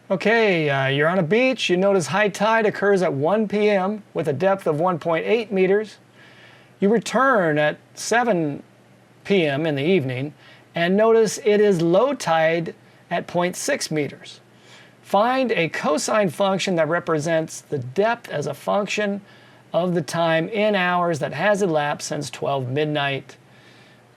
Okay, you're on a beach. You notice high tide occurs at 1 p.m. with a depth of 1.8 meters. You return at 7 p.m. in the evening and notice it is low tide at 0.6 meters. Find a cosine function that represents the depth as a function of the time in hours that has elapsed since 12 midnight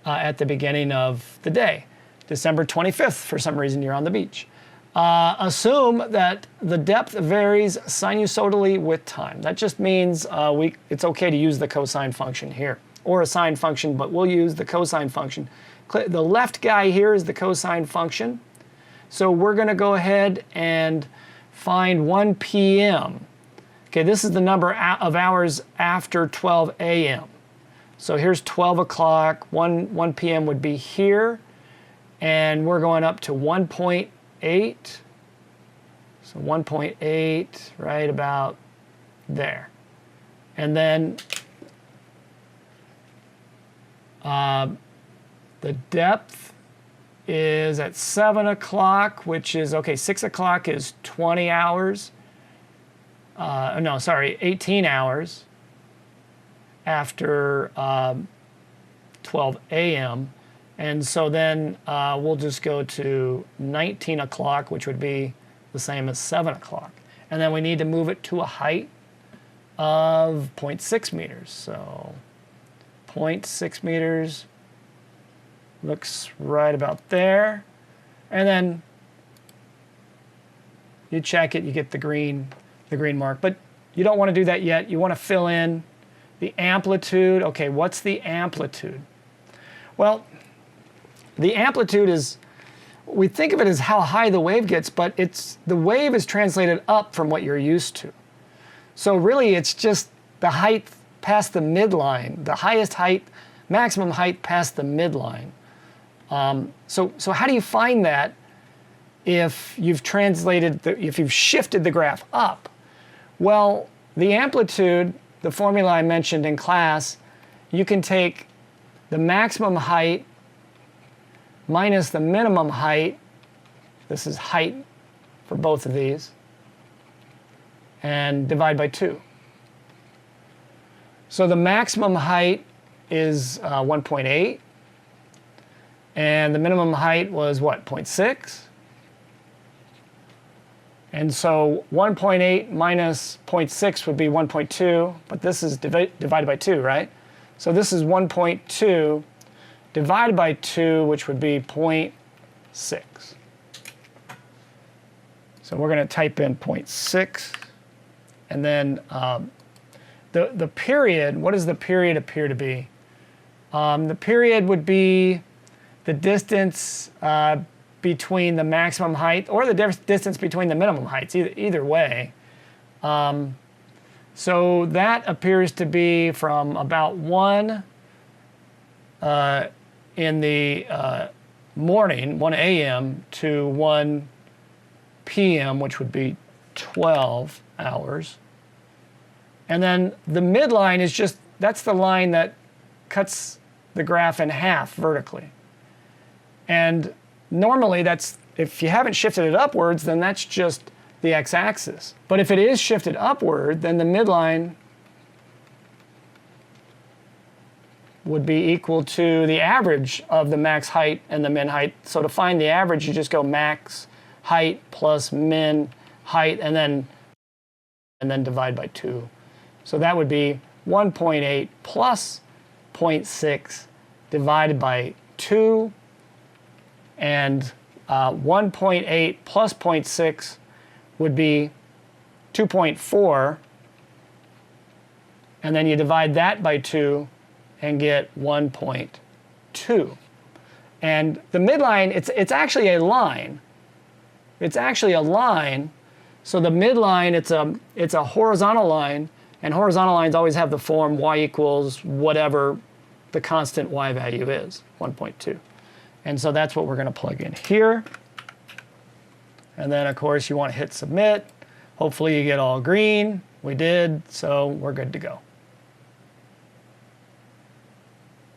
at the beginning of the day. December 25th, for some reason you're on the beach. Assume that the depth varies sinusoidally with time. That just means it's okay to use the cosine function here, or a sine function, but we'll use the cosine function. The left guy here is the cosine function. So we're going to go ahead and find 1 p.m. Okay, this is the number of hours after 12 a.m. So here's 12 o'clock, 1 p.m. would be here, and we're going up to 1.8. So 1.8, right about there. And then the depth is at 7 o'clock, which is, okay, 6 o'clock is 20 hours. No, sorry, 18 hours after 12 a.m. And so then we'll just go to 19 o'clock, which would be the same as 7 o'clock. And then we need to move it to a height of 0.6 meters. So 0.6 meters looks right about there. And then you check it, you get the green mark. But you don't want to do that yet. You want to fill in the amplitude. Okay, what's the amplitude? Well, the amplitude is, we think of it as how high the wave gets, but the wave is translated up from what you're used to. So really it's just the height past the midline, the highest height, maximum height past the midline. So how do you find that if you've if you've shifted the graph up? Well, the amplitude, the formula I mentioned in class, you can take the maximum height minus the minimum height. This is height for both of these, and divide by 2. So the maximum height is 1.8, and the minimum height was what, 0.6? And so 1.8 minus 0.6 would be 1.2, but this is divided by 2, right? So this is 1.2 divided by 2, which would be 0.6. So we're going to type in 0.6, and then the period, what does the period appear to be? The period would be the distance between the maximum height or the distance between the minimum heights, either way. So that appears to be from about 1 in the morning, 1 a.m. to 1 p.m., which would be 12 hours. And then the midline is just, that's the line that cuts the graph in half vertically. And normally that's, if you haven't shifted it upwards, then that's just the x-axis. But if it is shifted upward, then the midline would be equal to the average of the max height and the min height. So to find the average, you just go max height plus min height, and then divide by 2. So that would be 1.8 plus 0.6 divided by 2, and 1.8 plus 0.6 would be 2.4, and then you divide that by 2 and get 1.2. And the midline, it's actually a line. It's actually a line. So the midline, it's a horizontal line, and horizontal lines always have the form y equals whatever the constant y value is, 1.2. And so that's what we're going to plug in here. And then, of course, you want to hit submit. Hopefully you get all green. We did, so we're good to go.